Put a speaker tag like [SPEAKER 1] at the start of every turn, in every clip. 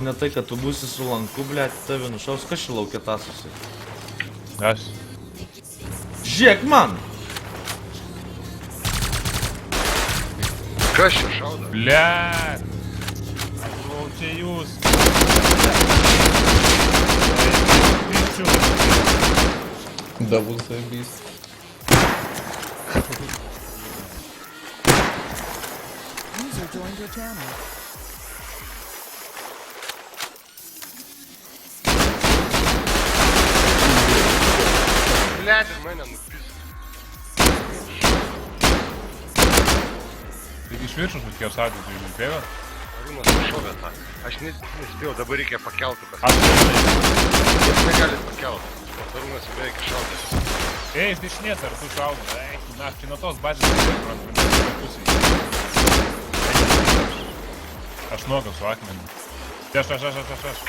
[SPEAKER 1] Ne tai, kad tu būsi su lanku, blėt, tave nušaus, kas šį laukia tasusi?
[SPEAKER 2] Aš.
[SPEAKER 1] Žiūrėk man!
[SPEAKER 3] Kas čia šaudo?
[SPEAKER 2] Blet! Aš buvau čia jūs.
[SPEAKER 4] Double service.
[SPEAKER 5] User joined your channel.
[SPEAKER 3] Блядь, mane nupis.
[SPEAKER 2] Tik iš viršų šukėjo sakyti, tai žinai,
[SPEAKER 3] Arūnas nušovė tą. Aš nespėjau, dabar reikia pakelti tą.
[SPEAKER 2] aš
[SPEAKER 3] Jis negali pakelti. Arūnas beveik iššaudęs.
[SPEAKER 2] Ei, dešinės, ar tu šaudai? Ei, na, čia nuo tos bazės, tai pusėje. Aš nuogas su akmeniu. Aš.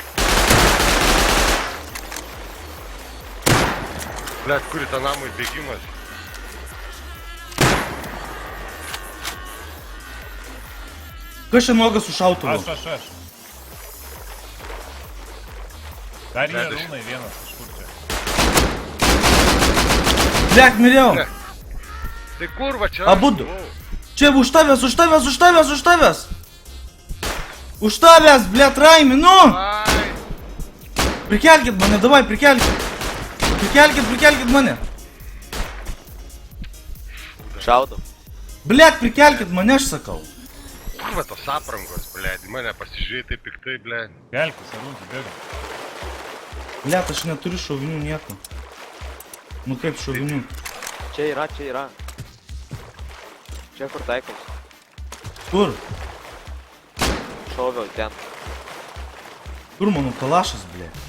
[SPEAKER 3] Блядь, kur į tą namą įbėgimas?
[SPEAKER 1] Kas čia nuogas su šautuvu?
[SPEAKER 2] Aš. Dar yra
[SPEAKER 3] Blet, aš-
[SPEAKER 2] rūnai vienas kažkur čia.
[SPEAKER 1] Blėk, mirėjau!
[SPEAKER 3] Ne. Tai kurva čia?
[SPEAKER 1] Abudu.
[SPEAKER 3] aš buvau?
[SPEAKER 1] Čia už tavęs! Už tavęs, blėt, Raimi, nu!
[SPEAKER 3] Ai,
[SPEAKER 1] Prikelkit mane, davai, prikelkit! Prikelkit mane!
[SPEAKER 6] Šaudau.
[SPEAKER 1] Blėt, prikelkit mane, aš sakau.
[SPEAKER 3] kurva tos aprangos, blėd. Mane pasižiūrėjai taip piktai, blėd.
[SPEAKER 2] Kelkis, Arūnai, bėga.
[SPEAKER 1] Blėt, aš neturiu šovinių nieko. Nu kaip šovinių?
[SPEAKER 6] Čia yra. Čia kur taikaus.
[SPEAKER 1] Kur?
[SPEAKER 6] Šoviau ten.
[SPEAKER 1] Kur mano kalašas, blėt?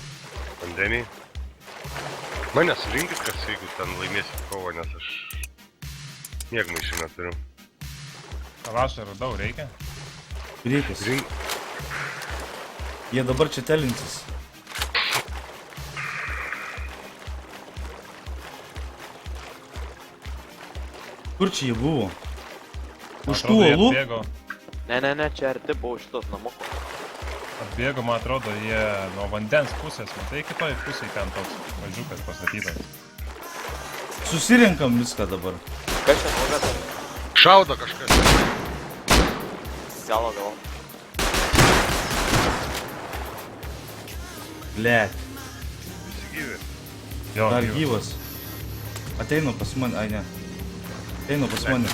[SPEAKER 3] Vandenį. Mane surinkit, kas jeigu ten laimėsit kovą, nes aš miegmaišį neturiu.
[SPEAKER 2] Kalašą radau, reikia?
[SPEAKER 1] Reikės.
[SPEAKER 3] Rink...
[SPEAKER 1] Jie dabar čia telinsis. Kur čia jie buvo? Už tų uolų?
[SPEAKER 6] Ne, čia arti buvo šitos namuko.
[SPEAKER 2] Atbėgo, man atrodo, jie nuo vandens pusės, matai, kitoj pusėj ten toks važiukas pastatytas.
[SPEAKER 1] Susirinkam viską dabar.
[SPEAKER 6] Kas čia nuogas?
[SPEAKER 3] Šaudo kažkas.
[SPEAKER 6] Galo.
[SPEAKER 1] Blėt,
[SPEAKER 3] Visi gyvi.
[SPEAKER 2] Jo,
[SPEAKER 1] dar gyvas. Ateinu pas mane, ai ne. Ateinu pas mane.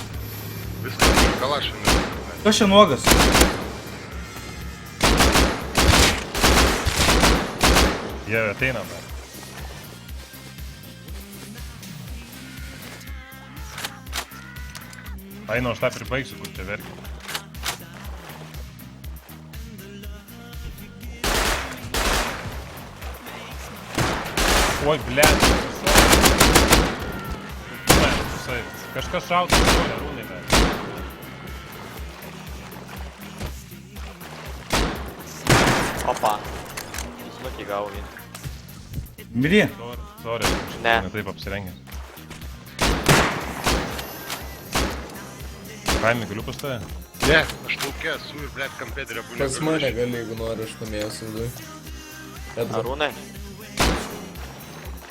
[SPEAKER 3] Viskas, kalašinė.
[SPEAKER 1] Kas čia nuogas?
[SPEAKER 2] Jie ateina dar. Einu, aš tą pribaigsiu, kur čia verkia. Oi, blėt, kažkas šaudo, Arūnai, bet.
[SPEAKER 6] Opa. Jis nukį gavo vieną.
[SPEAKER 1] Mirė.
[SPEAKER 2] Sorry,
[SPEAKER 6] Ne.
[SPEAKER 2] ne taip apsirengęs. Kaimi, galiu pas tave?
[SPEAKER 3] Ne, aš laukia esu ir, blėd, kampė drebu.
[SPEAKER 4] Pas mane gali, jeigu nori, aš namie esu viduj. Edgar.
[SPEAKER 6] Arūnai,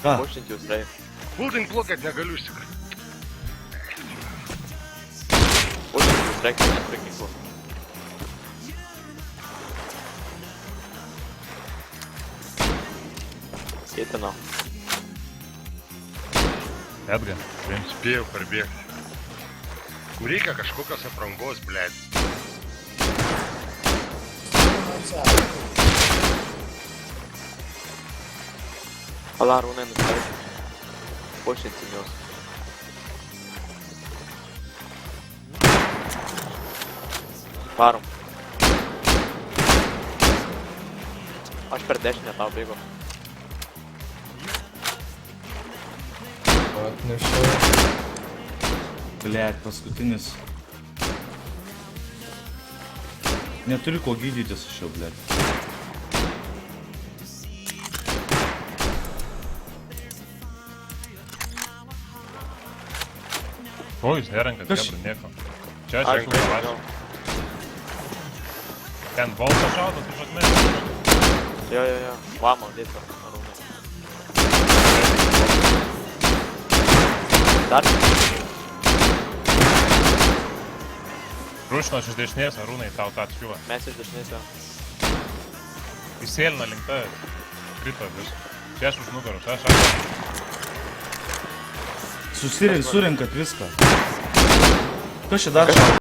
[SPEAKER 1] Ką?
[SPEAKER 6] pušint jūs reik.
[SPEAKER 3] Pulding blokat negaliu išsikart.
[SPEAKER 6] Pušint jūs reik, neturi ginklo. Keitinau.
[SPEAKER 2] Edgar, priimsiu.
[SPEAKER 3] Spėjau parbėgti. Reikia kažkokios aprangos, blėd.
[SPEAKER 6] Pala, Arūnai, nusipirk. Pušinsim jūs. Varom. Aš per dešinę tau bėgu.
[SPEAKER 4] Atnešiau.
[SPEAKER 1] Blėt, paskutinis. Neturiu ko gydytis iš jo, blėt.
[SPEAKER 2] O, jūs nerankat,
[SPEAKER 1] Kas-
[SPEAKER 2] kebra, nieko. Čia aš
[SPEAKER 6] Aš
[SPEAKER 2] renku kalašą. Ten boltą šaudo, tu šakmės.
[SPEAKER 6] Jo. Vamo, dėto, arūnai. Dar?
[SPEAKER 2] Rušino iš dešinės, Arūnai, tau tą atšyvą.
[SPEAKER 6] Mes iš dešinės jo.
[SPEAKER 2] Įsėlina link tavęs. Krito vis. Čia aš už nugaros, aš.
[SPEAKER 1] Susirinkat viską. Kas čia dar?